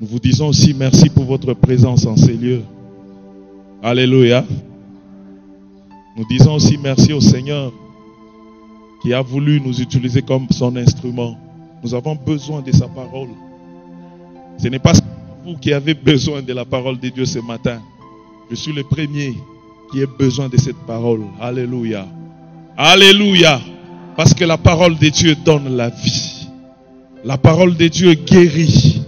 Nous vous disons aussi merci pour votre présence en ces lieux. Alléluia. Nous disons aussi merci au Seigneur qui a voulu nous utiliser comme son instrument. Nous avons besoin de sa parole. Ce n'est pas vous qui avez besoin de la parole de Dieu ce matin. Je suis le premier qui a besoin de cette parole. Alléluia. Alléluia. Parce que la parole de Dieu donne la vie. La parole de Dieu guérit.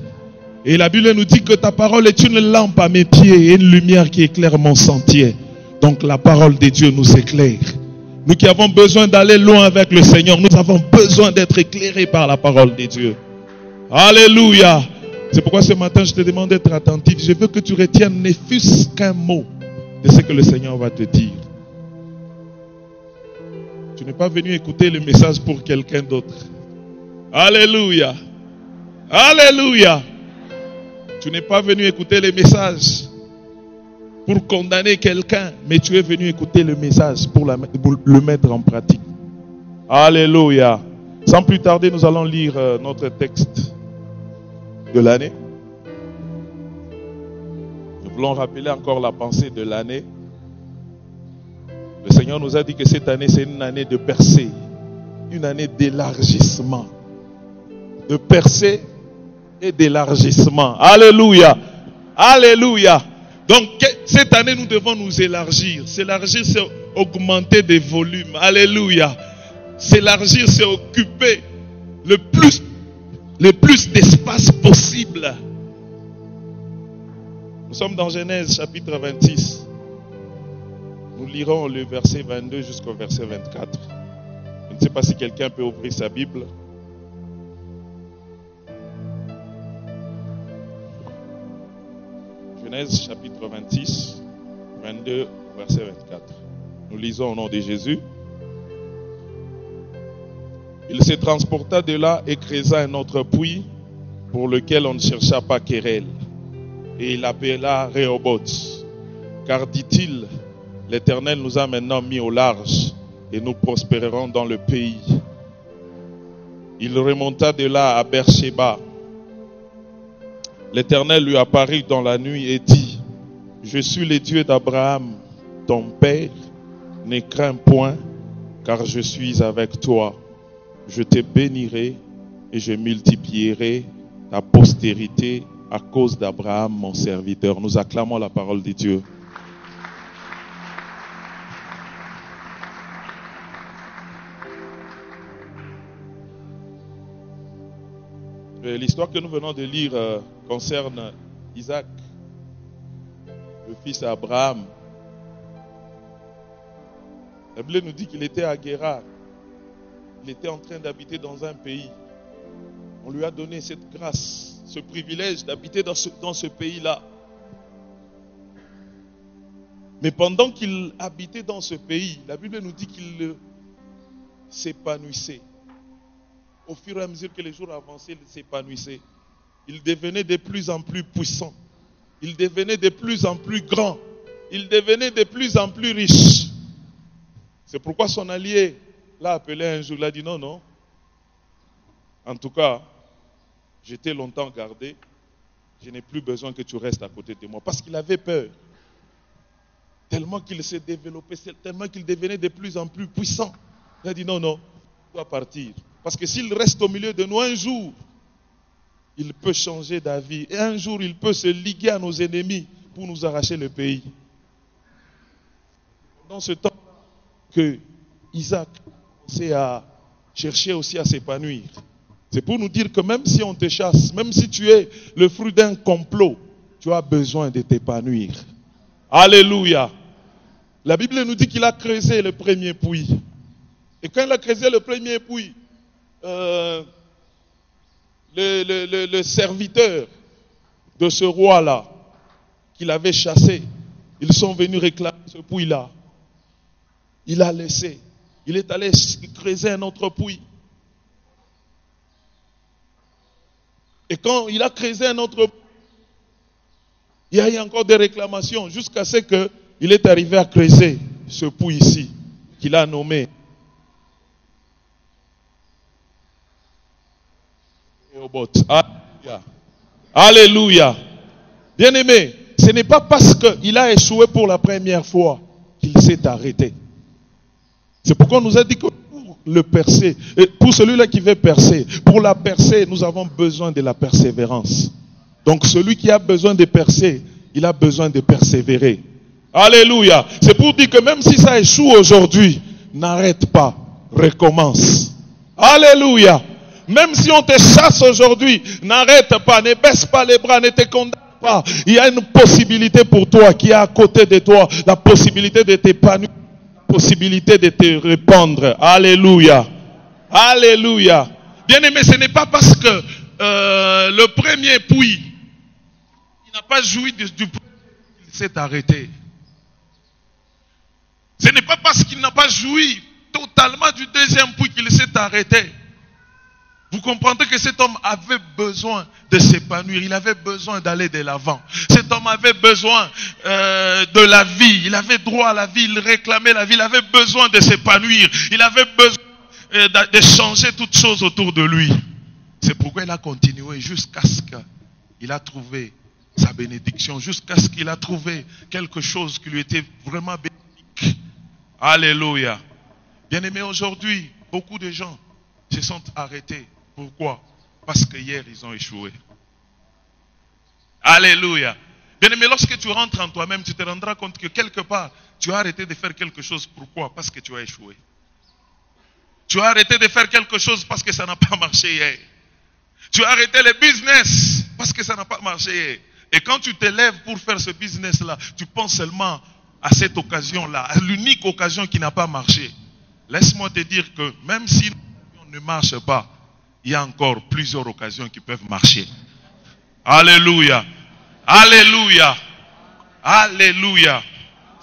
Et la Bible nous dit que ta parole est une lampe à mes pieds et une lumière qui éclaire mon sentier. Donc la parole de Dieu nous éclaire. Nous qui avons besoin d'aller loin avec le Seigneur, nous avons besoin d'être éclairés par la parole de Dieu. Alléluia. C'est pourquoi ce matin je te demande d'être attentif. Je veux que tu retiennes ne fût-ce qu'un mot de ce que le Seigneur va te dire. Tu n'es pas venu écouter le message pour quelqu'un d'autre. Alléluia. Alléluia. Tu n'es pas venu écouter les messages pour condamner quelqu'un, mais tu es venu écouter le message pour le mettre en pratique. Alléluia. Sans plus tarder, nous allons lire notre texte de l'année. Nous voulons rappeler encore la pensée de l'année. Le Seigneur nous a dit que cette année, c'est une année de percée, une année d'élargissement. De percée et d'élargissement. Alléluia. Alléluia. Donc, cette année, nous devons nous élargir. S'élargir, c'est augmenter des volumes. Alléluia. S'élargir, c'est occuper le plus d'espace possible. Nous sommes dans Genèse chapitre 26. Nous lirons le verset 22 jusqu'au verset 24. Je ne sais pas si quelqu'un peut ouvrir sa Bible. Genèse chapitre 26, 22, verset 24. Nous lisons au nom de Jésus. Il se transporta de là et creusa un autre puits pour lequel on ne chercha pas querelle. Et il l'appela Rehoboth. Car dit-il, l'Éternel nous a maintenant mis au large et nous prospérerons dans le pays. Il remonta de là à Beersheba. L'Éternel lui apparut dans la nuit et dit, je suis le Dieu d'Abraham, ton père, ne crains point, car je suis avec toi. Je te bénirai et je multiplierai ta postérité à cause d'Abraham, mon serviteur. Nous acclamons la parole de Dieu. L'histoire que nous venons de lire concerne Isaac, le fils d'Abraham. La Bible nous dit qu'il était à Guérar. Il était en train d'habiter dans un pays. On lui a donné cette grâce, ce privilège d'habiter dans ce pays-là. Mais pendant qu'il habitait dans ce pays, la Bible nous dit qu'il s'épanouissait. Au fur et à mesure que les jours avançaient, il s'épanouissait. Il devenait de plus en plus puissant. Il devenait de plus en plus grand. Il devenait de plus en plus riche. C'est pourquoi son allié l'a appelé un jour. Il a dit non, non. En tout cas, je t'ai longtemps gardé. Je n'ai plus besoin que tu restes à côté de moi. Parce qu'il avait peur. Tellement qu'il s'est développé, tellement qu'il devenait de plus en plus puissant. Il a dit non, non, tu dois partir. Parce que s'il reste au milieu de nous un jour, il peut changer d'avis. Et un jour, il peut se liguer à nos ennemis pour nous arracher le pays. Dans ce temps que Isaac commençait à chercher aussi à s'épanouir. C'est pour nous dire que même si on te chasse, même si tu es le fruit d'un complot, tu as besoin de t'épanouir. Alléluia. La Bible nous dit qu'il a creusé le premier puits. Et quand il a creusé le premier puits, le serviteur de ce roi-là, qu'il avait chassé, ils sont venus réclamer ce puits-là. Il a laissé. Il est allé creuser un autre puits. Et quand il a creusé un autre puits, il y a eu encore des réclamations jusqu'à ce qu'il est arrivé à creuser ce puits ici, qu'il a nommé Rehoboth. Alléluia. Alléluia. Bien-aimé, ce n'est pas parce qu'il a échoué pour la première fois qu'il s'est arrêté. C'est pourquoi on nous a dit que pour le percer, et pour celui-là qui veut percer, pour la percer, nous avons besoin de la persévérance. Donc celui qui a besoin de percer, il a besoin de persévérer. Alléluia. C'est pour dire que même si ça échoue aujourd'hui, n'arrête pas, recommence. Alléluia. Même si on te chasse aujourd'hui, n'arrête pas, ne baisse pas les bras, ne te condamne pas. Il y a une possibilité pour toi qui est à côté de toi, la possibilité de t'épanouir, la possibilité de te répandre. Alléluia. Alléluia. Bien-aimé, ce n'est pas parce que le premier puits, il n'a pas joui du premier, il s'est arrêté. Ce n'est pas parce qu'il n'a pas joui totalement du deuxième puits qu'il s'est arrêté. Vous comprenez que cet homme avait besoin de s'épanouir, il avait besoin d'aller de l'avant. Cet homme avait besoin de la vie, il avait droit à la vie, il réclamait la vie, il avait besoin de s'épanouir, il avait besoin de changer toutes choses autour de lui. C'est pourquoi il a continué jusqu'à ce qu'il a trouvé sa bénédiction, jusqu'à ce qu'il a trouvé quelque chose qui lui était vraiment bénéfique. Alléluia. Bien-aimé, aujourd'hui, beaucoup de gens se sont arrêtés. Pourquoi? Parce que hier, ils ont échoué. Alléluia. Bien-aimé, lorsque tu rentres en toi-même, tu te rendras compte que quelque part, tu as arrêté de faire quelque chose. Pourquoi? Parce que tu as échoué. Tu as arrêté de faire quelque chose parce que ça n'a pas marché hier. Tu as arrêté le business parce que ça n'a pas marché hier. Et quand tu te lèves pour faire ce business-là, tu penses seulement à cette occasion-là, à l'unique occasion qui n'a pas marché. Laisse-moi te dire que même si l'occasion ne marche pas, il y a encore plusieurs occasions qui peuvent marcher. Alléluia. Alléluia. Alléluia.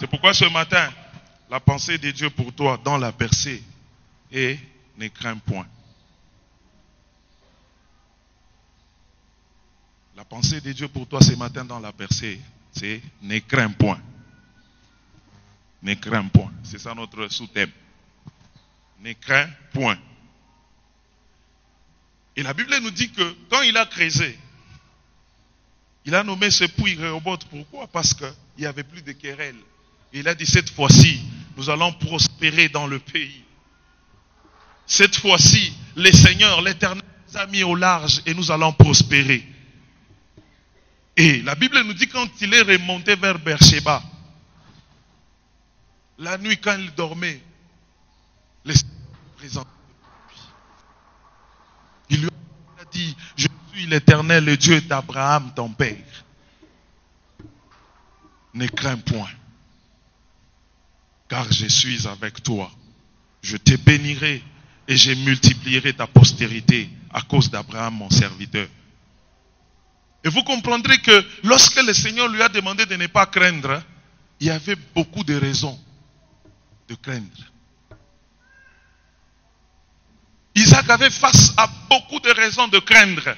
C'est pourquoi ce matin, la pensée de Dieu pour toi dans la percée est ne crains point. La pensée de Dieu pour toi ce matin dans la percée, c'est ne crains point. Ne crains point. C'est ça notre sous-thème. Ne crains point. Et la Bible nous dit que quand il a creusé, il a nommé ce puits Rehoboth. Pourquoi? Parce qu'il n'y avait plus de querelle. Et il a dit cette fois-ci, nous allons prospérer dans le pays. Cette fois-ci, le Seigneur, l'Éternel nous a mis au large et nous allons prospérer. Et la Bible nous dit quand il est remonté vers Beersheba, la nuit quand il dormait, le Seigneur présent. Il lui a dit, je suis l'Éternel, le Dieu d'Abraham, ton père. Ne crains point, car je suis avec toi. Je te bénirai et je multiplierai ta postérité à cause d'Abraham, mon serviteur. Et vous comprendrez que lorsque le Seigneur lui a demandé de ne pas craindre, il y avait beaucoup de raisons de craindre. Isaac avait face à beaucoup de raisons de craindre.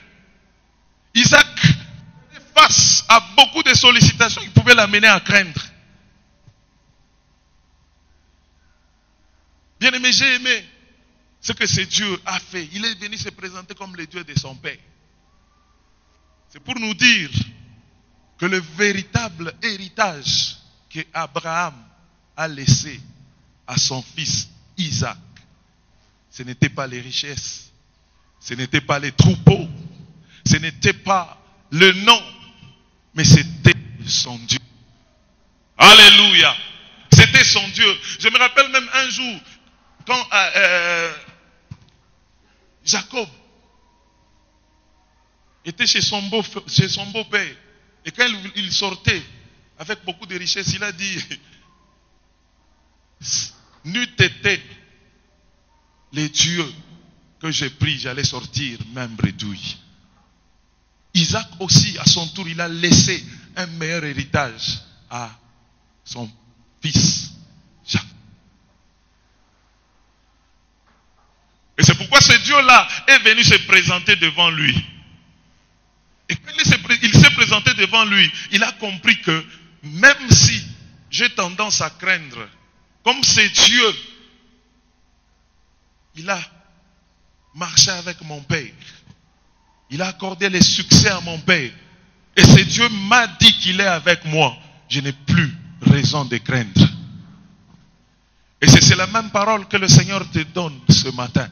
Isaac avait face à beaucoup de sollicitations qui pouvaient l'amener à craindre. Bien aimé, j'ai aimé ce que ce Dieu a fait. Il est venu se présenter comme le Dieu de son père. C'est pour nous dire que le véritable héritage que Abraham a laissé à son fils Isaac, ce n'était pas les richesses, ce n'était pas les troupeaux, ce n'était pas le nom, mais c'était son Dieu. Alléluia. C'était son Dieu. Je me rappelle même un jour, quand Jacob était chez son beau-père, et quand il sortait avec beaucoup de richesses, il a dit, n'eût été les dieux que j'ai pris, j'allais sortir même bredouille. Isaac aussi, à son tour, il a laissé un meilleur héritage à son fils Jacob. Et c'est pourquoi ce Dieu-là est venu se présenter devant lui. Et quand il s'est présenté devant lui, il a compris que même si j'ai tendance à craindre, comme c'est Dieu, il a marché avec mon père. Il a accordé les succès à mon père. Et si Dieu m'a dit qu'il est avec moi, je n'ai plus raison de craindre. Et c'est la même parole que le Seigneur te donne ce matin.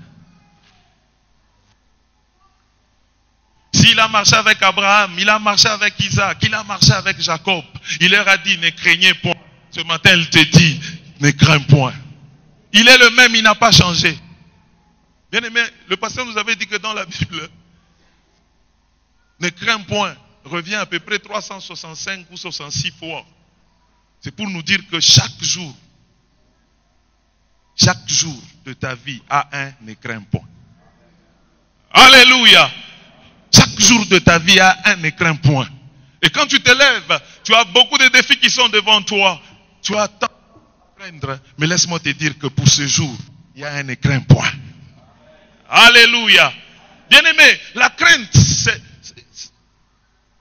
S'il a marché avec Abraham, il a marché avec Isaac, il a marché avec Jacob, il leur a dit, ne craignez point. Ce matin, il te dit, ne crains point. Il est le même, il n'a pas changé. Bien aimé, le pasteur nous avait dit que dans la Bible, ne crains point revient à peu près 365 ou 66 fois. C'est pour nous dire que chaque jour de ta vie a un ne crains point. Alléluia. Chaque jour de ta vie a un ne crains point. Et quand tu te lèves, tu as beaucoup de défis qui sont devant toi. Tu as tant à craindre. Mais laisse-moi te dire que pour ce jour, il y a un ne crains point. Alléluia. Bien-aimé, la crainte,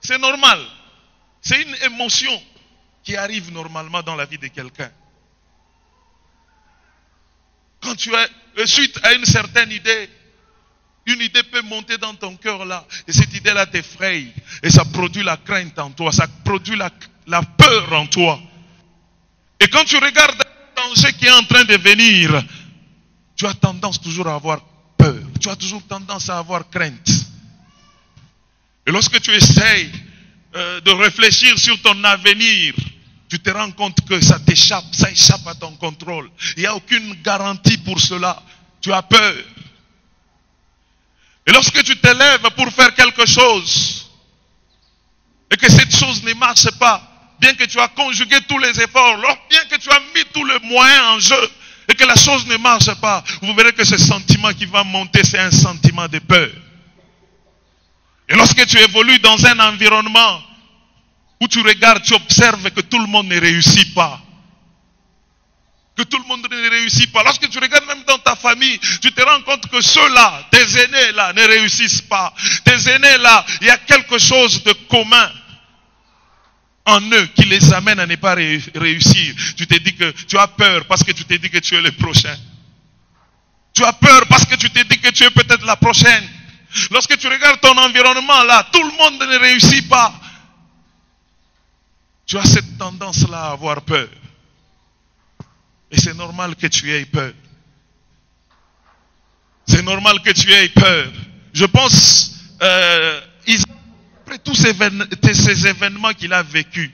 c'est normal. C'est une émotion qui arrive normalement dans la vie de quelqu'un. Quand tu es suite à une certaine idée, une idée peut monter dans ton cœur là. Et cette idée-là t'effraie. Et ça produit la crainte en toi. Ça produit la peur en toi. Et quand tu regardes le danger qui est en train de venir, tu as tendance toujours à avoir peur. Tu as toujours tendance à avoir crainte. Et lorsque tu essayes de réfléchir sur ton avenir, tu te rends compte que ça t'échappe, ça échappe à ton contrôle. Il n'y a aucune garantie pour cela. Tu as peur. Et lorsque tu te lèves pour faire quelque chose, et que cette chose ne marche pas, bien que tu as conjugué tous les efforts, bien que tu as mis tous les moyens en jeu, et que la chose ne marche pas, vous verrez que ce sentiment qui va monter, c'est un sentiment de peur. Et lorsque tu évolues dans un environnement où tu regardes, tu observes que tout le monde ne réussit pas. Que tout le monde ne réussit pas. Lorsque tu regardes même dans ta famille, tu te rends compte que ceux-là, tes aînés là, ne réussissent pas. Tes aînés là, il y a quelque chose de commun en eux qui les amène à ne pas réussir. Tu te dis que tu as peur parce que tu te dis que tu es le prochain. Tu as peur parce que tu te dis que tu es peut-être la prochaine. Lorsque tu regardes ton environnement là, tout le monde ne réussit pas. Tu as cette tendance-là à avoir peur. Et c'est normal que tu aies peur. C'est normal que tu aies peur. Je pense, après tous ces événements qu'il a vécus,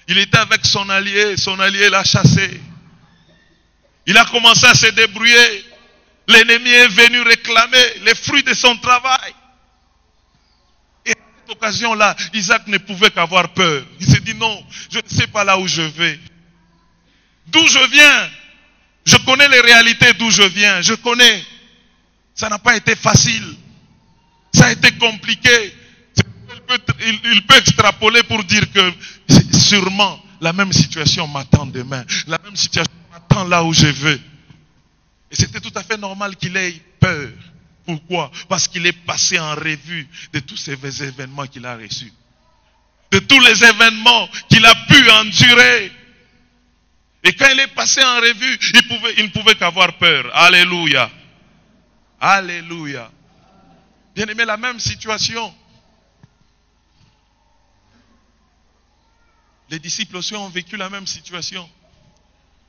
il était avec son allié l'a chassé. Il a commencé à se débrouiller. L'ennemi est venu réclamer les fruits de son travail. Et à cette occasion-là, Isaac ne pouvait qu'avoir peur. Il s'est dit non, je ne sais pas là où je vais. D'où je viens, je connais les réalités d'où je viens, je connais. Ça n'a pas été facile. Ça a été compliqué. Il peut extrapoler pour dire que sûrement la même situation m'attend demain. La même situation m'attend là où je vais. Et c'était tout à fait normal qu'il ait peur. Pourquoi? Parce qu'il est passé en revue de tous ces événements qu'il a reçus. De tous les événements qu'il a pu endurer. Et quand il est passé en revue, il ne pouvait qu'avoir peur. Alléluia. Alléluia. Bien aimé, la même situation. Les disciples aussi ont vécu la même situation.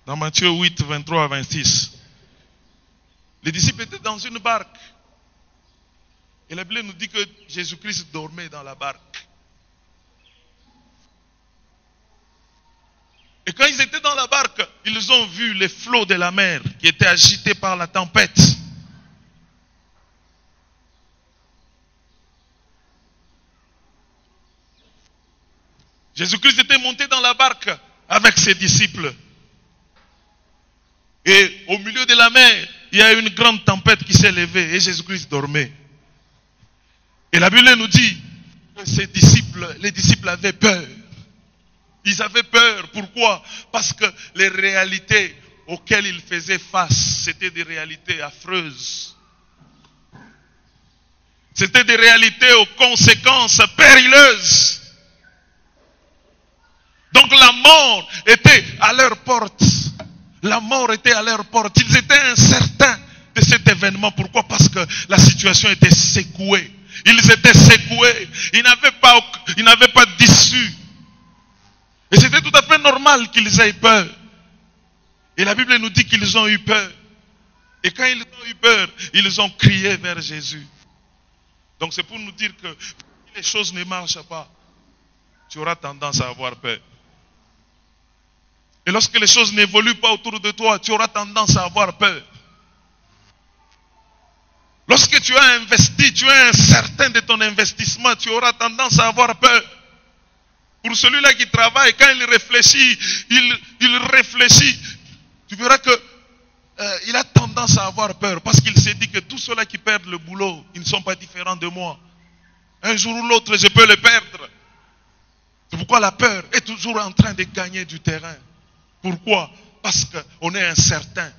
Dans Matthieu 8, 23 à 26. Les disciples étaient dans une barque. Et la Bible nous dit que Jésus-Christ dormait dans la barque. Et quand ils étaient dans la barque, ils ont vu les flots de la mer qui étaient agités par la tempête. Jésus-Christ était monté dans la barque avec ses disciples. Et au milieu de la mer, il y a une grande tempête qui s'est levée et Jésus-Christ dormait. Et la Bible nous dit que les disciples avaient peur. Ils avaient peur. Pourquoi? Parce que les réalités auxquelles ils faisaient face, c'était des réalités affreuses. C'était des réalités aux conséquences périlleuses. Donc la mort était à leur porte. La mort était à leur porte. Ils étaient incertains de cet événement. Pourquoi? Parce que la situation était secouée. Ils étaient secoués. Ils n'avaient pas d'issue. Et c'était tout à fait normal qu'ils aient peur. Et la Bible nous dit qu'ils ont eu peur. Et quand ils ont eu peur, ils ont crié vers Jésus. Donc c'est pour nous dire que si les choses ne marchent pas, tu auras tendance à avoir peur. Et lorsque les choses n'évoluent pas autour de toi, tu auras tendance à avoir peur. Lorsque tu as investi, tu es incertain de ton investissement, tu auras tendance à avoir peur. Pour celui-là qui travaille, quand il réfléchit, tu verras que il a tendance à avoir peur parce qu'il s'est dit que tous ceux-là qui perdent le boulot, ils ne sont pas différents de moi. Un jour ou l'autre, je peux le perdre. C'est pourquoi la peur est toujours en train de gagner du terrain. Pourquoi? Parce qu'on est incertain.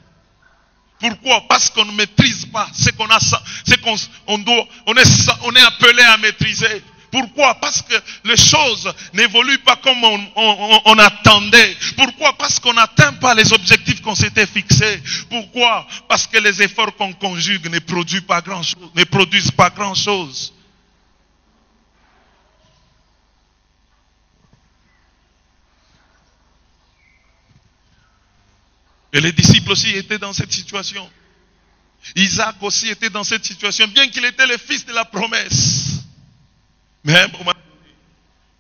Pourquoi? Parce qu'on ne maîtrise pas ce qu'on a, on est appelé à maîtriser. Pourquoi? Parce que les choses n'évoluent pas comme on attendait. Pourquoi? Parce qu'on n'atteint pas les objectifs qu'on s'était fixés. Pourquoi? Parce que les efforts qu'on conjugue ne produisent pas grand-chose. Et les disciples aussi étaient dans cette situation. Isaac aussi était dans cette situation, bien qu'il était le fils de la promesse. Mais à un moment donné,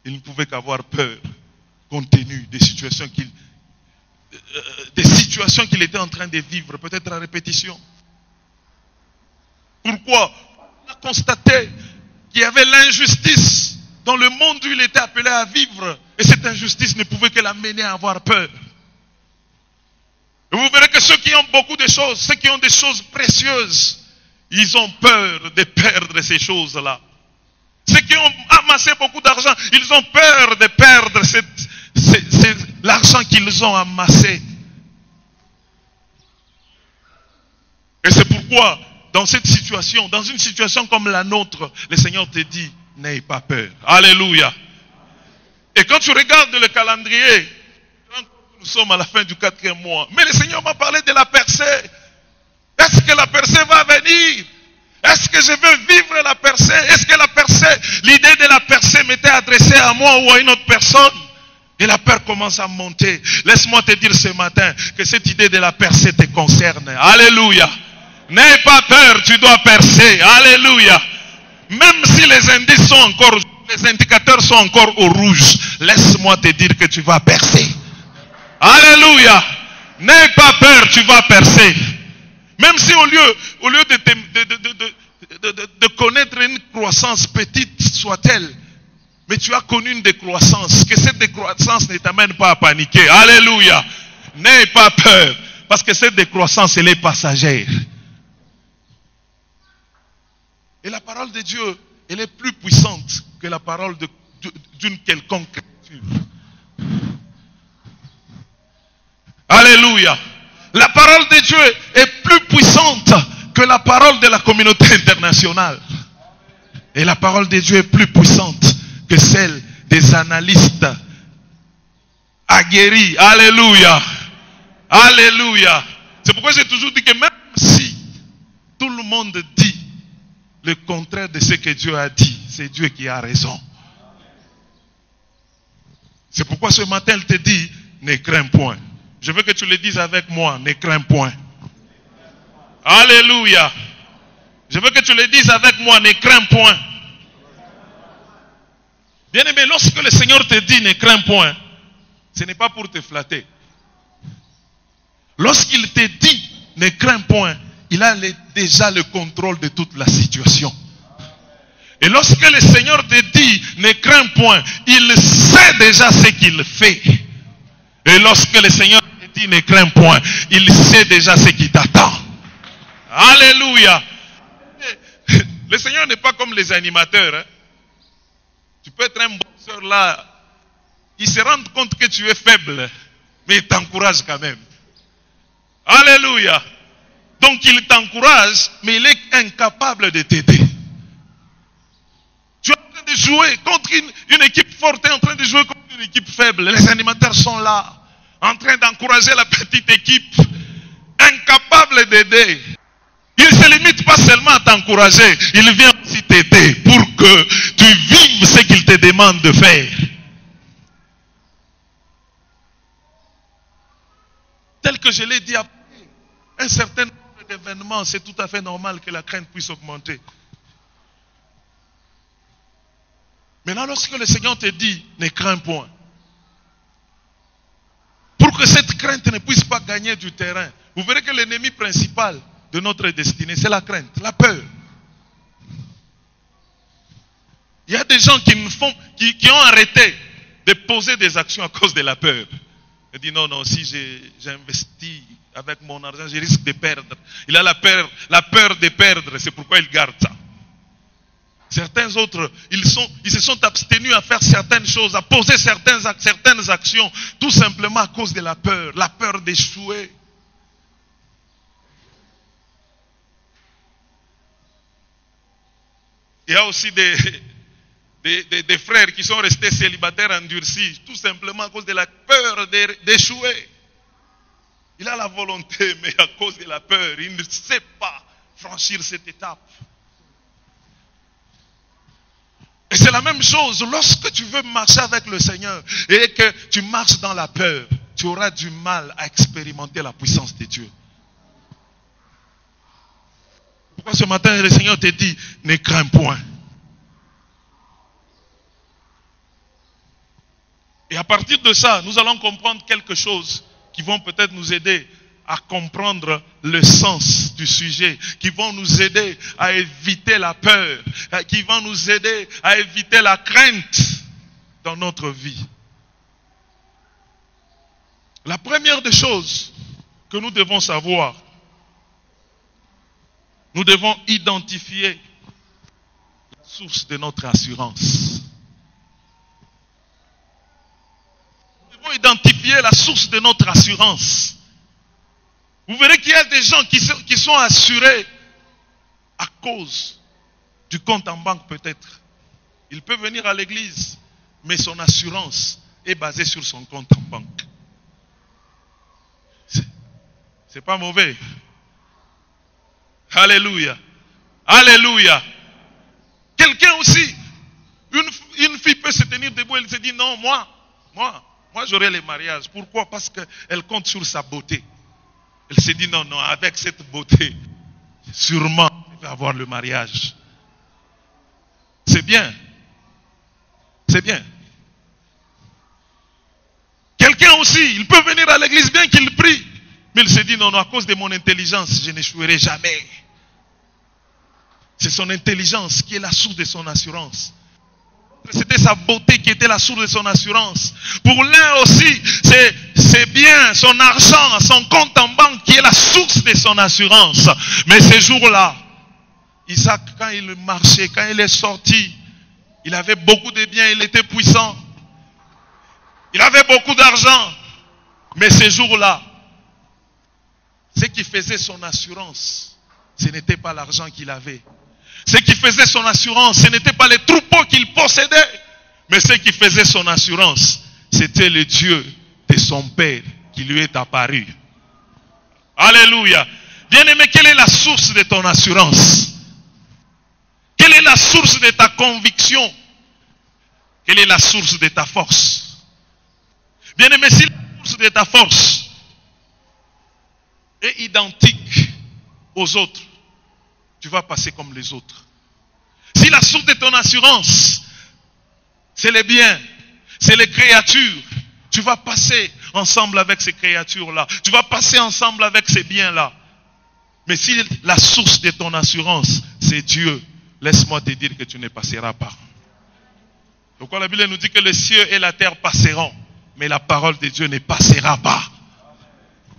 il ne pouvait qu'avoir peur, compte tenu des situations qu'il était en train de vivre, peut-être à répétition. Pourquoi? Il a constaté qu'il y avait l'injustice dans le monde où il était appelé à vivre. Et cette injustice ne pouvait que l'amener à avoir peur. Et vous verrez que ceux qui ont beaucoup de choses, ceux qui ont des choses précieuses, ils ont peur de perdre ces choses-là. Ceux qui ont amassé beaucoup d'argent, ils ont peur de perdre l'argent qu'ils ont amassé. Et c'est pourquoi, dans cette situation, dans une situation comme la nôtre, le Seigneur te dit, n'aie pas peur. Alléluia. Et quand tu regardes le calendrier, nous sommes à la fin du 4e mois. Mais le Seigneur m'a parlé de la percée. Est-ce que la percée va venir? Est-ce que je veux vivre la percée? Est-ce que la percée, l'idée de la percée m'était adressée à moi ou à une autre personne? Et la peur commence à monter. Laisse-moi te dire ce matin que cette idée de la percée te concerne. Alléluia. N'aie pas peur, tu dois percer. Alléluia. Même si les indices sont encore, les indicateurs sont encore au rouge, laisse-moi te dire que tu vas percer. Alléluia. N'aie pas peur, tu vas percer. Même si au lieu de connaître une croissance petite soit-elle, mais tu as connu une décroissance, que cette décroissance ne t'amène pas à paniquer. Alléluia. N'aie pas peur, parce que cette décroissance, elle est passagère. Et la parole de Dieu, elle est plus puissante que la parole d'une quelconque créature. Alléluia. La parole de Dieu est plus puissante que la parole de la communauté internationale. Et la parole de Dieu est plus puissante que celle des analystes aguerris. Alléluia. Alléluia. C'est pourquoi j'ai toujours dit que même si tout le monde dit le contraire de ce que Dieu a dit, c'est Dieu qui a raison. C'est pourquoi ce matin, elle te dit, ne crains point. Je veux que tu le dises avec moi, ne crains point. Alléluia. Je veux que tu le dises avec moi, ne crains point. Bien aimé, lorsque le Seigneur te dit ne crains point, ce n'est pas pour te flatter. Lorsqu'il te dit ne crains point, il a déjà le contrôle de toute la situation. Et lorsque le Seigneur te dit ne crains point, il sait déjà ce qu'il fait. Et lorsque le Seigneur te dit ne crains point, il sait déjà ce qui t'attend. Alléluia. Le Seigneur n'est pas comme les animateurs. Hein. Tu peux être un boxeur là. Il se rend compte que tu es faible. Mais il t'encourage quand même. Alléluia. Donc il t'encourage, mais il est incapable de t'aider. Tu es en train de jouer contre une équipe forte, en train de jouer contre une équipe faible. Les animateurs sont là, en train d'encourager la petite équipe, incapable d'aider. Il ne se limite pas seulement à t'encourager, il vient t'aider pour que tu vives ce qu'il te demande de faire. Tel que je l'ai dit, après un certain nombre d'événements, c'est tout à fait normal que la crainte puisse augmenter. Maintenant, lorsque le Seigneur te dit, ne crains point, pour que cette crainte ne puisse pas gagner du terrain, vous verrez que l'ennemi principal de notre destinée, c'est la crainte, la peur. Il y a des gens qui ont arrêté de poser des actions à cause de la peur. Ils disent non, si j'investis avec mon argent, je risque de perdre. Il a la peur de perdre, c'est pourquoi il garde ça. Certains autres, ils se sont abstenus à faire certaines choses, à poser certaines actions, tout simplement à cause de la peur d'échouer. Il y a aussi des frères qui sont restés célibataires endurcis, tout simplement à cause de la peur d'échouer. Il a la volonté, mais à cause de la peur, il ne sait pas franchir cette étape. Et c'est la même chose, lorsque tu veux marcher avec le Seigneur et que tu marches dans la peur, tu auras du mal à expérimenter la puissance de Dieu. Pourquoi ce matin le Seigneur te dit, ne crains point. Et à partir de ça, nous allons comprendre quelque chose qui vont peut-être nous aider à comprendre le sens du sujet, qui vont nous aider à éviter la peur, qui vont nous aider à éviter la crainte dans notre vie. La première des choses que nous devons savoir, nous devons identifier la source de notre assurance. Nous devons identifier la source de notre assurance. Vous verrez qu'il y a des gens qui sont assurés à cause du compte en banque peut-être. Il peut venir à l'église, mais son assurance est basée sur son compte en banque. C'est pas mauvais. Alléluia. Alléluia. Quelqu'un aussi, une fille peut se tenir debout, elle se dit non, moi j'aurai les mariages. Pourquoi? Parce qu'elle compte sur sa beauté. Elle s'est dit non, avec cette beauté, sûrement, je vais avoir le mariage. C'est bien. C'est bien. Quelqu'un aussi, il peut venir à l'église bien qu'il prie, mais il se dit non, à cause de mon intelligence, je n'échouerai jamais. C'est son intelligence qui est la source de son assurance. C'était sa beauté qui était la source de son assurance. Pour l'un aussi, c'est bien son argent, son compte en banque qui est la source de son assurance. Mais ces jours-là, Isaac, quand il marchait, quand il est sorti, il avait beaucoup de biens, il était puissant. Il avait beaucoup d'argent. Mais ces jours-là, ce qui faisait son assurance, ce n'était pas l'argent qu'il avait. Ce qui faisait son assurance, ce n'était pas les troupeaux qu'il possédait, mais ce qui faisait son assurance, c'était le Dieu de son père qui lui est apparu. Alléluia. Bien-aimé, quelle est la source de ton assurance? Quelle est la source de ta conviction? Quelle est la source de ta force? Bien-aimé, si la source de ta force est identique aux autres, tu vas passer comme les autres. Si la source de ton assurance, c'est les biens, c'est les créatures, tu vas passer ensemble avec ces créatures-là. Tu vas passer ensemble avec ces biens-là. Mais si la source de ton assurance, c'est Dieu, laisse-moi te dire que tu ne passeras pas. Pourquoi la Bible nous dit que les cieux et la terre passeront, mais la parole de Dieu ne passera pas.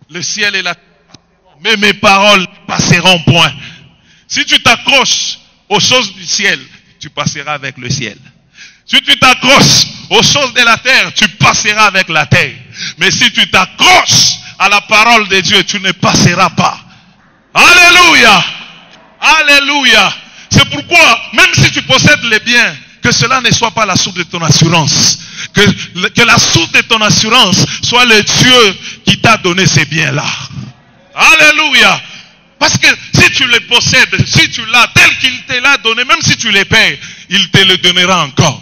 Le ciel et la terre passeront, mais mes paroles ne passeront point. Si tu t'accroches aux choses du ciel, tu passeras avec le ciel. Si tu t'accroches aux choses de la terre, tu passeras avec la terre. Mais si tu t'accroches à la parole de Dieu, tu ne passeras pas. Alléluia! Alléluia! C'est pourquoi, même si tu possèdes les biens, que cela ne soit pas la source de ton assurance. Que la source de ton assurance soit le Dieu qui t'a donné ces biens-là. Alléluia! Parce que si tu les possèdes, si tu l'as tel qu'il te l'a donné, même si tu les payes, il te le donnera encore.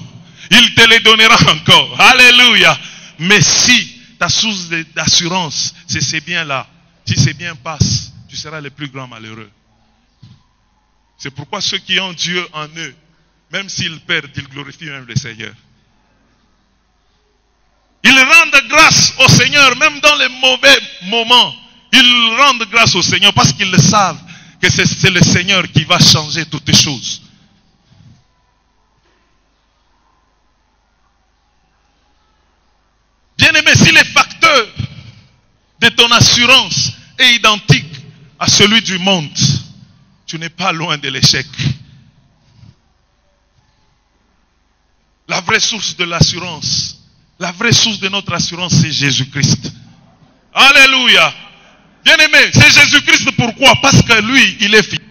Il te les donnera encore. Alléluia. Mais si ta source d'assurance, c'est ces biens-là, si ces biens passent, tu seras le plus grand malheureux. C'est pourquoi ceux qui ont Dieu en eux, même s'ils perdent, ils glorifient même le Seigneur. Ils rendent grâce au Seigneur, même dans les mauvais moments. Ils rendent grâce au Seigneur parce qu'ils le savent que c'est le Seigneur qui va changer toutes les choses. Bien-aimé, si les facteurs de ton assurance est identique à celui du monde, tu n'es pas loin de l'échec. La vraie source de l'assurance, la vraie source de notre assurance, c'est Jésus-Christ. Alléluia. Bien-aimé, c'est Jésus-Christ. Pourquoi? Parce que lui, il est fidèle.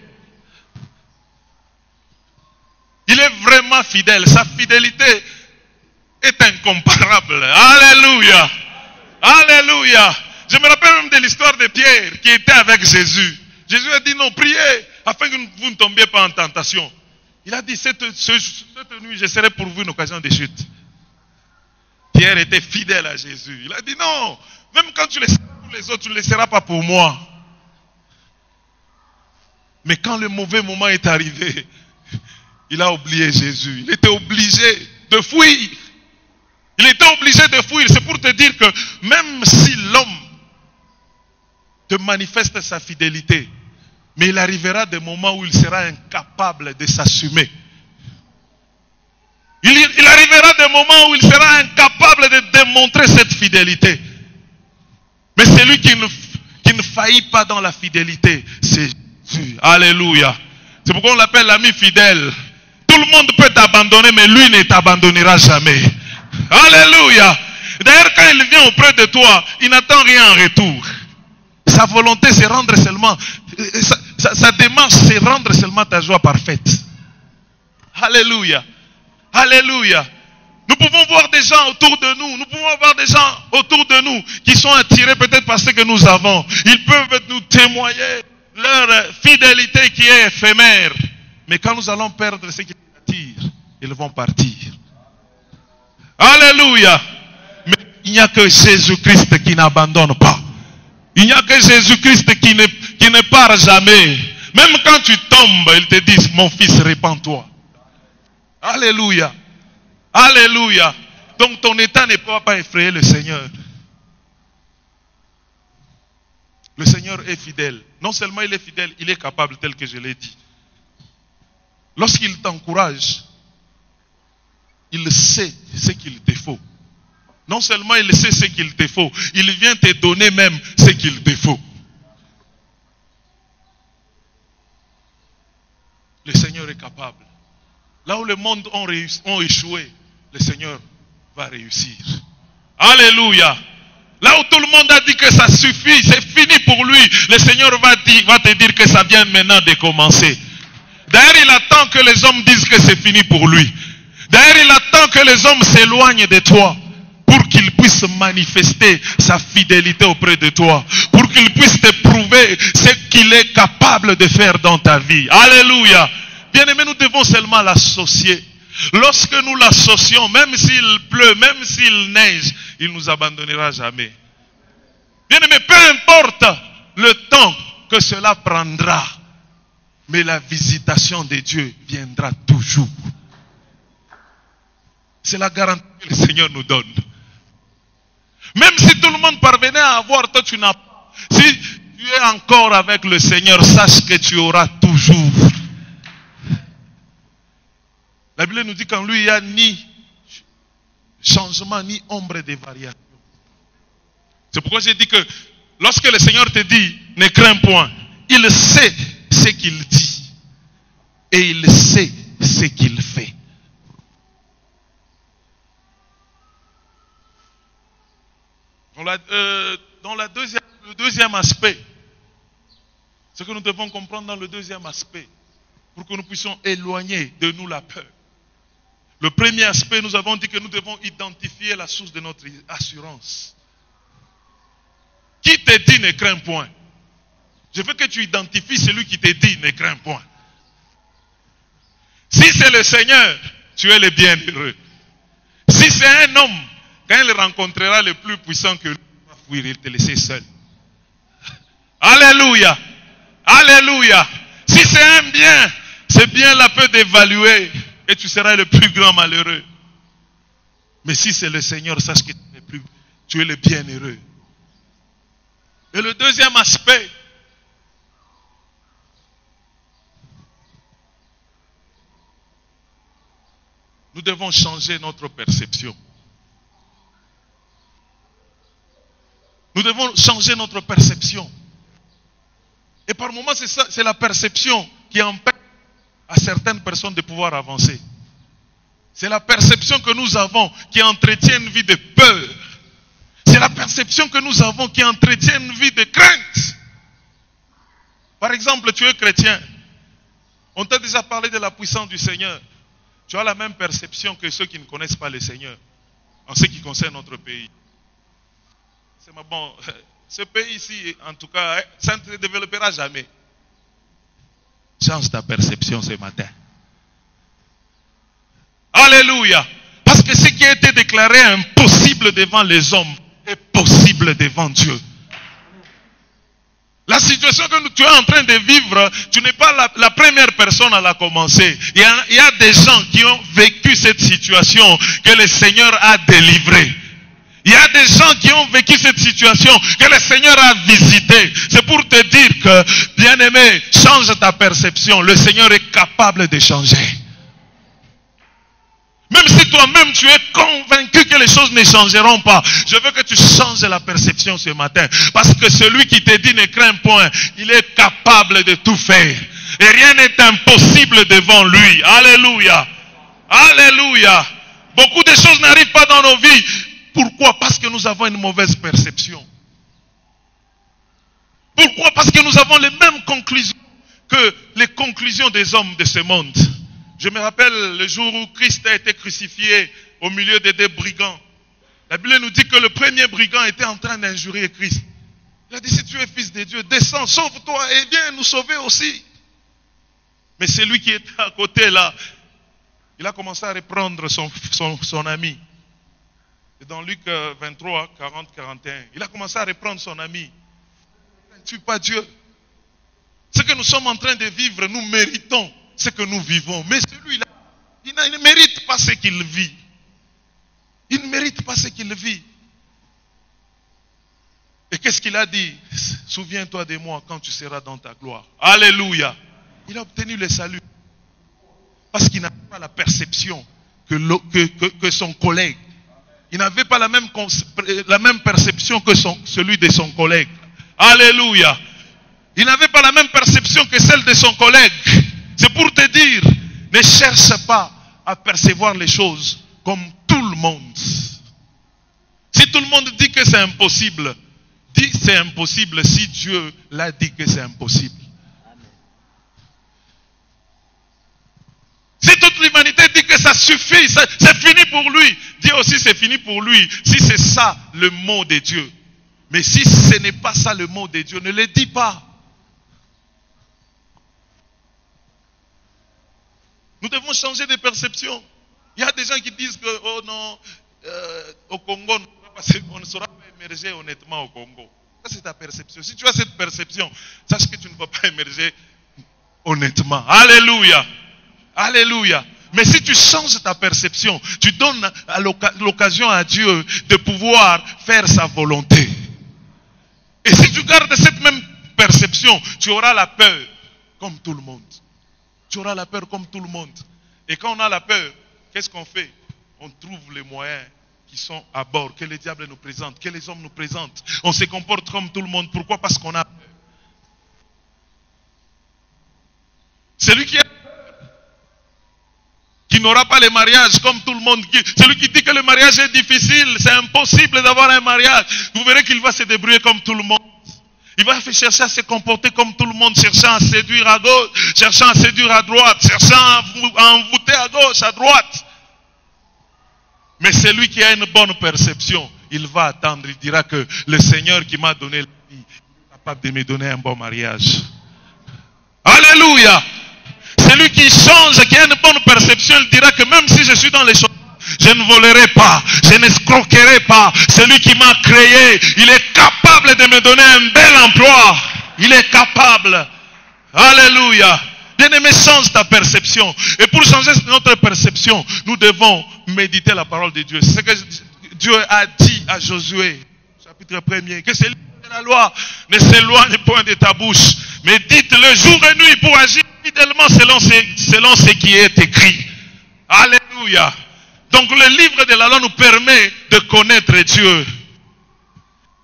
Il est vraiment fidèle. Sa fidélité est incomparable. Alléluia. Alléluia. Je me rappelle même de l'histoire de Pierre qui était avec Jésus. Jésus a dit non, priez afin que vous ne tombiez pas en tentation. Il a dit cette nuit je serai pour vous une occasion de chute. Pierre était fidèle à Jésus. Il a dit non, même quand tu le seras pour les autres, tu ne le seras pas pour moi. Mais quand le mauvais moment est arrivé, il a oublié Jésus. Il était obligé de fuir. Il était obligé de fuir. C'est pour te dire que même si l'homme te manifeste sa fidélité, mais il arrivera des moments où il sera incapable de s'assumer. Il arrivera des moments où il sera incapable de démontrer cette fidélité. Mais celui qui ne faillit pas dans la fidélité, c'est Jésus. Alléluia. C'est pourquoi on l'appelle l'ami fidèle. Tout le monde peut t'abandonner, mais lui ne t'abandonnera jamais. Alléluia. D'ailleurs, quand il vient auprès de toi, il n'attend rien en retour. Sa volonté, c'est rendre seulement, sa démarche, c'est rendre seulement ta joie parfaite. Alléluia. Alléluia. Nous pouvons voir des gens autour de nous. Nous pouvons voir des gens autour de nous qui sont attirés peut-être par ce que nous avons. Ils peuvent nous témoigner leur fidélité qui est éphémère. Mais quand nous allons perdre ce qui les attire, ils vont partir. Alléluia. Mais il n'y a que Jésus-Christ qui n'abandonne pas. Il n'y a que Jésus-Christ qui ne part jamais. Même quand tu tombes, il te dit, mon fils, répands-toi. Alléluia. Alléluia. Donc ton état ne peut pas effrayer le Seigneur. Le Seigneur est fidèle. Non seulement il est fidèle, il est capable, tel que je l'ai dit. Lorsqu'il t'encourage, il sait ce qu'il te faut. Non seulement il sait ce qu'il te faut, il vient te donner même ce qu'il te faut. Le Seigneur est capable. Là où le monde ont échoué, le Seigneur va réussir. Alléluia. Là où tout le monde a dit que ça suffit, c'est fini pour lui, le Seigneur va te dire que ça vient maintenant de commencer. D'ailleurs, il attend que les hommes disent que c'est fini pour lui. D'ailleurs, il attend que les hommes s'éloignent de toi pour qu'il puisse manifester sa fidélité auprès de toi, pour qu'il puisse te prouver ce qu'il est capable de faire dans ta vie. Alléluia. Bien-aimés, nous devons seulement l'associer. Lorsque nous l'associons, même s'il pleut, même s'il neige, il ne nous abandonnera jamais. Bien-aimés, peu importe le temps que cela prendra, mais la visitation de Dieu viendra toujours. C'est la garantie que le Seigneur nous donne. Même si tout le monde parvenait à avoir, toi tu n'as pas. Si tu es encore avec le Seigneur, sache que tu auras toujours. La Bible nous dit qu'en lui, il n'y a ni changement, ni ombre de variation. C'est pourquoi j'ai dit que lorsque le Seigneur te dit, ne crains point, il sait ce qu'il dit. Et il sait ce qu'il fait. Dans le deuxième aspect, ce que nous devons comprendre dans le deuxième aspect, pour que nous puissions éloigner de nous la peur. Le premier aspect, nous avons dit que nous devons identifier la source de notre assurance. Qui te dit ne crains point? Je veux que tu identifies celui qui te dit ne crains point. Si c'est le Seigneur, tu es le bienheureux. Si c'est un homme, quand il rencontrera le plus puissant que lui, il va fuir, il te laisser seul. Alléluia. Alléluia. Si c'est un bien, ce bien-là peut t'évaluer et tu seras le plus grand malheureux. Mais si c'est le Seigneur, sache que tu es le bienheureux. Et le deuxième aspect, nous devons changer notre perception. Nous devons changer notre perception. Et par moments, c'est ça, c'est la perception qui empêche à certaines personnes de pouvoir avancer. C'est la perception que nous avons qui entretient une vie de peur. C'est la perception que nous avons qui entretient une vie de crainte. Par exemple, tu es chrétien. On t'a déjà parlé de la puissance du Seigneur. Tu as la même perception que ceux qui ne connaissent pas le Seigneur en ce qui concerne notre pays. C'est bon. Ce pays ici, en tout cas, ça ne se développera jamais. Change ta perception ce matin. Alléluia. Parce que ce qui a été déclaré impossible devant les hommes est possible devant Dieu. La situation que tu es en train de vivre, tu n'es pas la première personne à la commencer. Il y a des gens qui ont vécu cette situation que le Seigneur a délivrée. Il y a des gens qui ont vécu cette situation que le Seigneur a visité. C'est pour te dire que, bien-aimé, change ta perception. Le Seigneur est capable de changer. Même si toi-même tu es convaincu que les choses ne changeront pas, je veux que tu changes la perception ce matin. Parce que celui qui te dit ne crains point, il est capable de tout faire. Et rien n'est impossible devant lui. Alléluia. Alléluia. Beaucoup de choses n'arrivent pas dans nos vies. Pourquoi? Parce que nous avons une mauvaise perception. Pourquoi? Parce que nous avons les mêmes conclusions que les conclusions des hommes de ce monde. Je me rappelle le jour où Christ a été crucifié au milieu des deux brigands. La Bible nous dit que le premier brigand était en train d'injurier Christ. Il a dit, si tu es fils de Dieu, descends, sauve-toi et viens nous sauver aussi. Mais celui qui était à côté là, il a commencé à reprendre son ami. Et dans Luc 23, 40, 41, il a commencé à reprendre son ami. Ne tue pas Dieu. Ce que nous sommes en train de vivre, nous méritons ce que nous vivons. Mais celui-là, il ne mérite pas ce qu'il vit. Il ne mérite pas ce qu'il vit. Et qu'est-ce qu'il a dit? Souviens-toi de moi quand tu seras dans ta gloire. Alléluia. Il a obtenu le salut. Parce qu'il n'a pas la perception que son collègue. Il n'avait pas la même perception que celui de son collègue. Alléluia. Il n'avait pas la même perception que celle de son collègue. C'est pour te dire, ne cherche pas à percevoir les choses comme tout le monde. Si tout le monde dit que c'est impossible, dis c'est impossible si Dieu l'a dit que c'est impossible. Si toute l'humanité dit que ça suffit, c'est fini pour lui, dis aussi c'est fini pour lui, si c'est ça le mot de Dieu. Mais si ce n'est pas ça le mot de Dieu, ne le dis pas. Nous devons changer de perception. Il y a des gens qui disent que, oh non, au Congo, on ne saura pas émerger honnêtement au Congo. Ça, c'est ta perception. Si tu as cette perception, sache que tu ne vas pas émerger honnêtement. Alléluia. Alléluia. Mais si tu changes ta perception, tu donnes l'occasion à Dieu de pouvoir faire sa volonté. Et si tu gardes cette même perception, tu auras la peur comme tout le monde. Tu auras la peur comme tout le monde. Et quand on a la peur, qu'est-ce qu'on fait? On trouve les moyens qui sont à bord, que le diable nous présente, que les hommes nous présentent. On se comporte comme tout le monde. Pourquoi? Parce qu'on a peur. Celui qui n'aura pas le mariage comme tout le monde, celui qui dit que le mariage est difficile, c'est impossible d'avoir un mariage, vous verrez qu'il va se débrouiller comme tout le monde. Il va chercher à se comporter comme tout le monde, cherchant à séduire à gauche, cherchant à séduire à droite, cherchant à envoûter à gauche, à droite. Mais celui qui a une bonne perception, il va attendre, il dira que le Seigneur qui m'a donné la vie, il est capable de me donner un bon mariage. Alléluia. Celui qui change, qui a une bonne perception, il dira que même si je suis dans les choses, je ne volerai pas, je n'escroquerai pas. Celui qui m'a créé, il est capable de me donner un bel emploi. Il est capable. Alléluia. Bien-aimé, change ta perception. Et pour changer notre perception, nous devons méditer la parole de Dieu. C'est ce que Dieu a dit à Josué, chapitre 1er, que c'est la loi ne s'éloigne point de ta bouche, mais dites-le jour et nuit pour agir fidèlement selon ce qui est écrit. Alléluia. Donc le livre de la loi nous permet de connaître Dieu.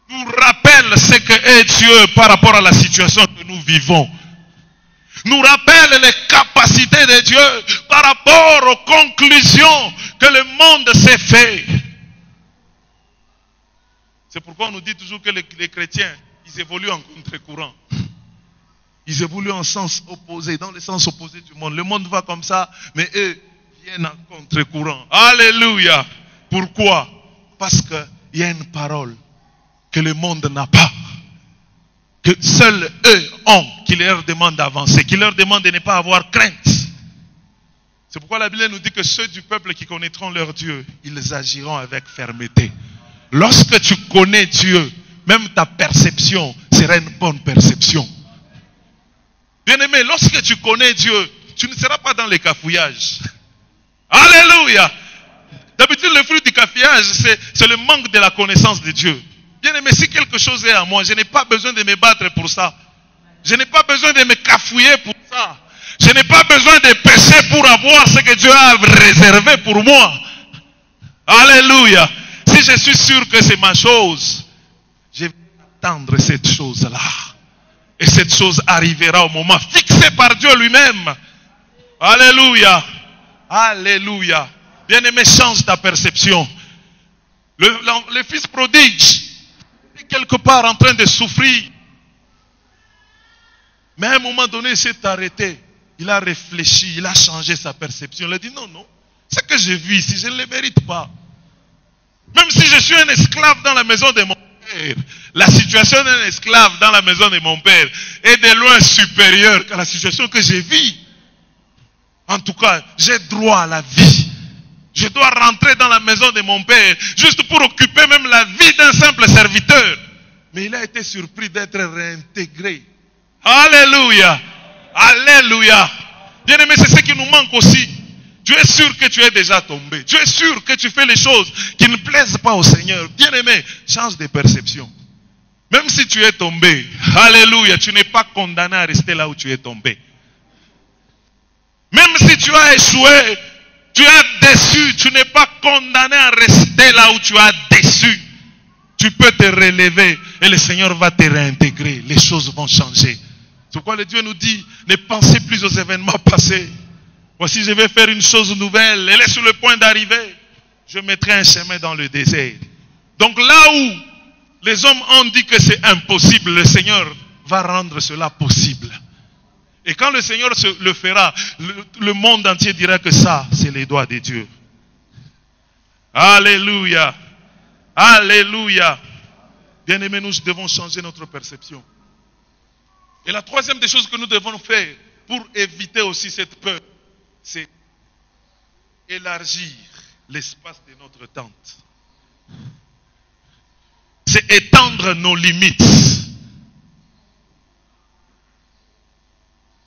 Nous rappelle ce que est Dieu par rapport à la situation que nous vivons. Nous rappelle les capacités de Dieu par rapport aux conclusions que le monde s'est fait. C'est pourquoi on nous dit toujours que les chrétiens, ils évoluent en contre-courant. Ils évoluent en sens opposé, dans le sens opposé du monde. Le monde va comme ça, mais eux viennent en contre-courant. Alléluia. Pourquoi? Parce qu'il y a une parole que le monde n'a pas. Que seuls eux ont, qui leur demande d'avancer, qui leur demande de ne pas avoir crainte. C'est pourquoi la Bible nous dit que ceux du peuple qui connaîtront leur Dieu, ils agiront avec fermeté. Lorsque tu connais Dieu, même ta perception sera une bonne perception. Bien-aimé, lorsque tu connais Dieu, tu ne seras pas dans les cafouillages. Alléluia. D'habitude, le fruit du cafouillage, c'est le manque de la connaissance de Dieu. Bien-aimé, si quelque chose est à moi, je n'ai pas besoin de me battre pour ça. Je n'ai pas besoin de me cafouiller pour ça. Je n'ai pas besoin de pécher pour avoir ce que Dieu a réservé pour moi. Alléluia. Si je suis sûr que c'est ma chose, je vais attendre cette chose-là. Et cette chose arrivera au moment fixé par Dieu lui-même. Alléluia. Alléluia. Bien-aimé, change ta perception. Le fils prodige est quelque part en train de souffrir. Mais à un moment donné, il s'est arrêté. Il a réfléchi, il a changé sa perception. Il a dit non, non. Ce que j'ai vu ici, je ne le mérite pas. Même si je suis un esclave dans la maison de mon père, la situation d'un esclave dans la maison de mon père est de loin supérieure qu'à la situation que j'ai vue. En tout cas, j'ai droit à la vie. Je dois rentrer dans la maison de mon père juste pour occuper même la vie d'un simple serviteur. Mais il a été surpris d'être réintégré. Alléluia. Alléluia. Bien-aimé, c'est ce qui nous manque aussi. Tu es sûr que tu es déjà tombé. Tu es sûr que tu fais les choses qui ne plaisent pas au Seigneur. Bien-aimé, change de perception. Même si tu es tombé, alléluia, tu n'es pas condamné à rester là où tu es tombé. Même si tu as échoué, tu as déçu, tu n'es pas condamné à rester là où tu as déçu. Tu peux te relever et le Seigneur va te réintégrer. Les choses vont changer. C'est pourquoi le Dieu nous dit, ne pensez plus aux événements passés. Voici, je vais faire une chose nouvelle. Elle est sur le point d'arriver. Je mettrai un chemin dans le désert. Donc là où les hommes ont dit que c'est impossible, le Seigneur va rendre cela possible. Et quand le Seigneur le fera, le monde entier dira que ça, c'est les doigts de Dieu. Alléluia. Alléluia. Bien-aimés, nous devons changer notre perception. Et la troisième des choses que nous devons faire pour éviter aussi cette peur, c'est élargir l'espace de notre tente. C'est étendre nos limites.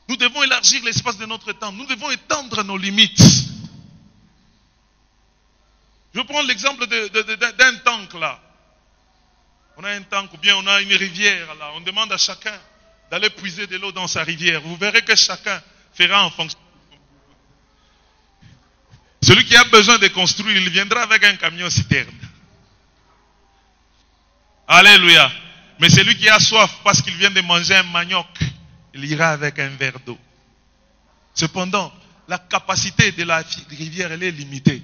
Nous devons élargir l'espace de notre tente. Nous devons étendre nos limites. Je prends l'exemple d'un tank là. On a un tank ou bien on a une rivière là. On demande à chacun d'aller puiser de l'eau dans sa rivière. Vous verrez que chacun fera en fonction. Celui qui a besoin de construire, il viendra avec un camion citerne. Alléluia. Mais celui qui a soif parce qu'il vient de manger un manioc, il ira avec un verre d'eau. Cependant, la capacité de la rivière, elle est limitée.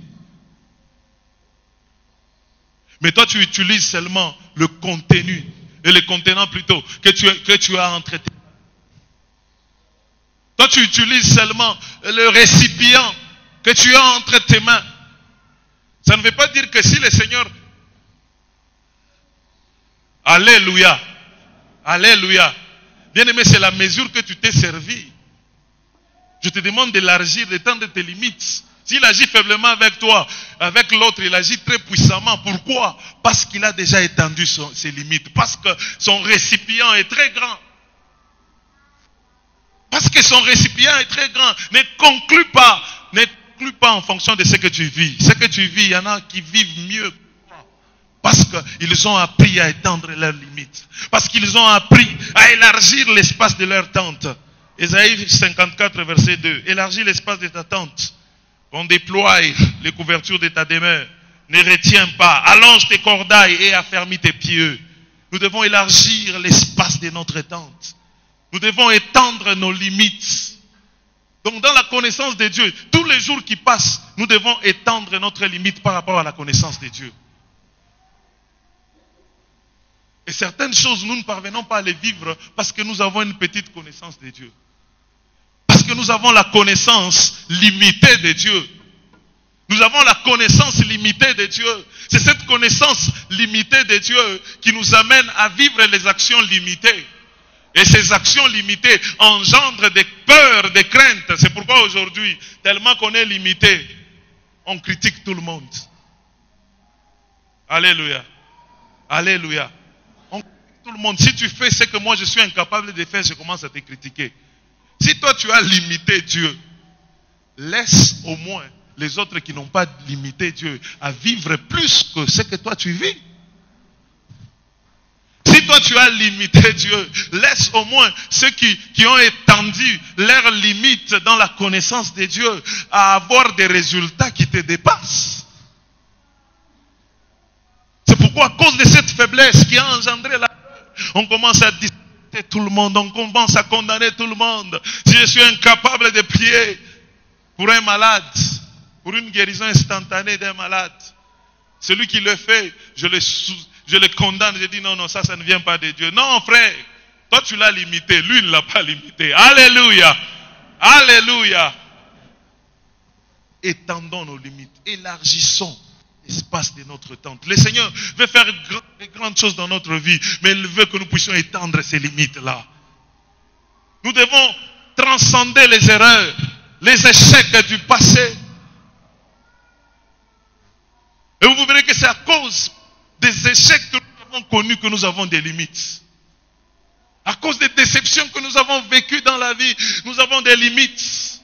Mais toi, tu utilises seulement le contenu, et le contenant plutôt, que tu as entre tes mains. Toi, tu utilises seulement le récipient que tu as entre tes mains. Ça ne veut pas dire que si le Seigneur... Alléluia. Alléluia. Bien-aimé, c'est la mesure que tu t'es servi. Je te demande d'élargir, d'étendre tes limites. S'il agit faiblement avec toi, avec l'autre, il agit très puissamment. Pourquoi? Parce qu'il a déjà étendu ses limites. Parce que son récipient est très grand. Parce que son récipient est très grand. Ne conclue pas en fonction de ce que tu vis. Ce que tu vis, il y en a qui vivent mieux. Parce qu'ils ont appris à étendre leurs limites. Parce qu'ils ont appris à élargir l'espace de leur tente. Ésaïe 54, verset 2. Élargis l'espace de ta tente. On déploie les couvertures de ta demeure. Ne retiens pas. Allonge tes cordailles et affermis tes pieds. Nous devons élargir l'espace de notre tente. Nous devons étendre nos limites. Donc dans la connaissance de Dieu, tous les jours qui passent, nous devons étendre notre limite par rapport à la connaissance de Dieu. Et certaines choses, nous ne parvenons pas à les vivre parce que nous avons une petite connaissance de Dieu. Parce que nous avons la connaissance limitée de Dieu. Nous avons la connaissance limitée de Dieu. C'est cette connaissance limitée de Dieu qui nous amène à vivre les actions limitées. Et ces actions limitées engendrent des peurs, des craintes. C'est pourquoi aujourd'hui, tellement qu'on est limité, on critique tout le monde. Alléluia. Alléluia. On critique tout le monde. Si tu fais ce que moi je suis incapable de faire, je commence à te critiquer. Si toi tu as limité Dieu, laisse au moins les autres qui n'ont pas limité Dieu à vivre plus que ce que toi tu vis. Si toi tu as limité Dieu, laisse au moins ceux qui ont étendu leurs limites dans la connaissance de Dieu à avoir des résultats qui te dépassent. C'est pourquoi à cause de cette faiblesse qui a engendré la peur, on commence à discuter tout le monde, on commence à condamner tout le monde. Si je suis incapable de prier pour un malade, pour une guérison instantanée d'un malade, celui qui le fait, je le condamne, je dis non, ça ne vient pas de Dieu. Non frère, toi tu l'as limité, lui il ne l'a pas limité. Alléluia, alléluia. Étendons nos limites, élargissons l'espace de notre tente. Le Seigneur veut faire de grandes choses dans notre vie, mais il veut que nous puissions étendre ces limites-là. Nous devons transcender les erreurs, les échecs du passé. Et vous verrez que c'est à cause des échecs que nous avons connus que nous avons des limites. À cause des déceptions que nous avons vécues dans la vie, nous avons des limites.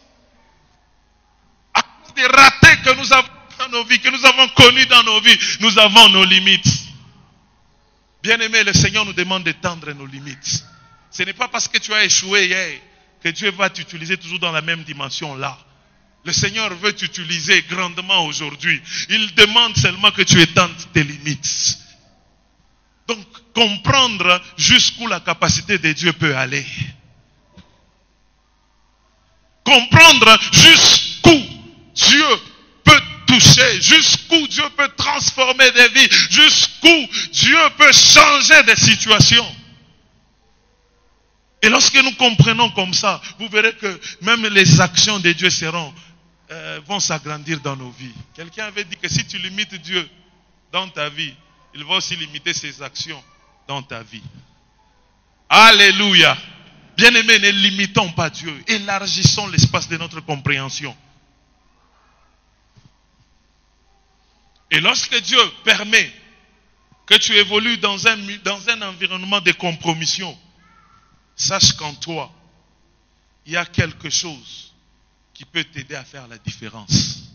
À cause des ratés que nous avons dans nos vies, que nous avons connus dans nos vies, nous avons nos limites. Bien-aimé, le Seigneur nous demande d'étendre nos limites. Ce n'est pas parce que tu as échoué hier que Dieu va t'utiliser toujours dans la même dimension là. Le Seigneur veut t'utiliser grandement aujourd'hui. Il demande seulement que tu étendes tes limites. Donc, comprendre jusqu'où la capacité de Dieu peut aller. Comprendre jusqu'où Dieu peut toucher, jusqu'où Dieu peut transformer des vies, jusqu'où Dieu peut changer des situations. Et lorsque nous comprenons comme ça, vous verrez que même les actions de Dieu vont s'agrandir dans nos vies. Quelqu'un avait dit que si tu limites Dieu dans ta vie, il va aussi limiter ses actions dans ta vie. Alléluia. Bien-aimés, ne limitons pas Dieu. Élargissons l'espace de notre compréhension. Et lorsque Dieu permet que tu évolues dans un environnement de compromission, sache qu'en toi, il y a quelque chose qui peut t'aider à faire la différence.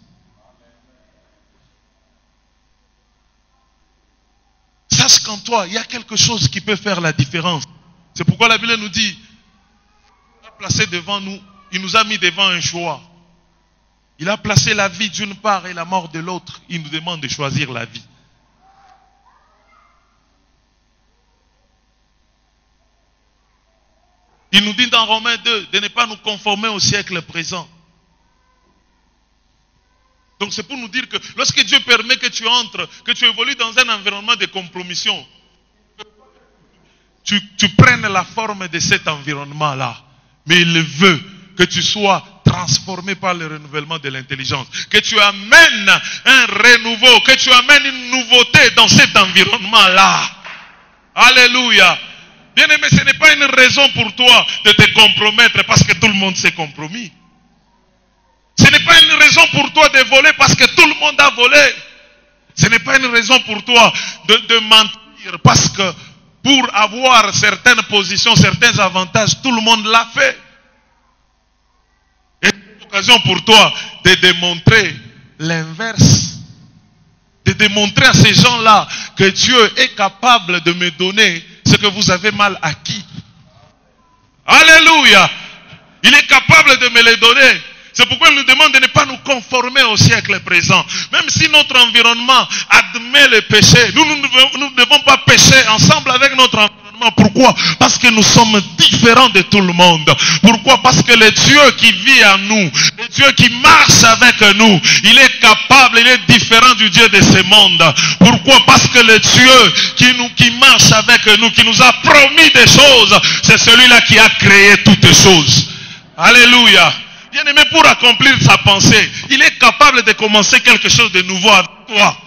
Sache qu'en toi, il y a quelque chose qui peut faire la différence. C'est pourquoi la Bible nous dit, il a placé devant nous, il nous a mis devant un choix. Il a placé la vie d'une part et la mort de l'autre. Il nous demande de choisir la vie. Il nous dit dans Romains 2 de ne pas nous conformer au siècle présent. Donc c'est pour nous dire que lorsque Dieu permet que tu entres, que tu évolues dans un environnement de compromission, tu prennes la forme de cet environnement-là. Mais il veut que tu sois transformé par le renouvellement de l'intelligence. Que tu amènes un renouveau, que tu amènes une nouveauté dans cet environnement-là. Alléluia. Bien-aimé, ce n'est pas une raison pour toi de te compromettre parce que tout le monde s'est compromis. Ce n'est pas une raison pour toi de voler parce que tout le monde a volé. Ce n'est pas une raison pour toi de mentir parce que pour avoir certaines positions, certains avantages, tout le monde l'a fait. Et c'est une occasion pour toi de démontrer l'inverse. De démontrer à ces gens-là que Dieu est capable de me donner ce que vous avez mal acquis. Alléluia. Il est capable de me les donner. C'est pourquoi il nous demande de ne pas nous conformer au siècle présent. Même si notre environnement admet le péché, nous ne devons pas pécher ensemble avec notre environnement. Pourquoi? Parce que nous sommes différents de tout le monde. Pourquoi? Parce que le Dieu qui vit en nous, le Dieu qui marche avec nous, il est capable, il est différent du Dieu de ce monde. Pourquoi? Parce que le Dieu qui marche avec nous, qui nous a promis des choses, c'est celui-là qui a créé toutes choses. Alléluia. Bien-aimé, pour accomplir sa pensée, il est capable de commencer quelque chose de nouveau avec toi.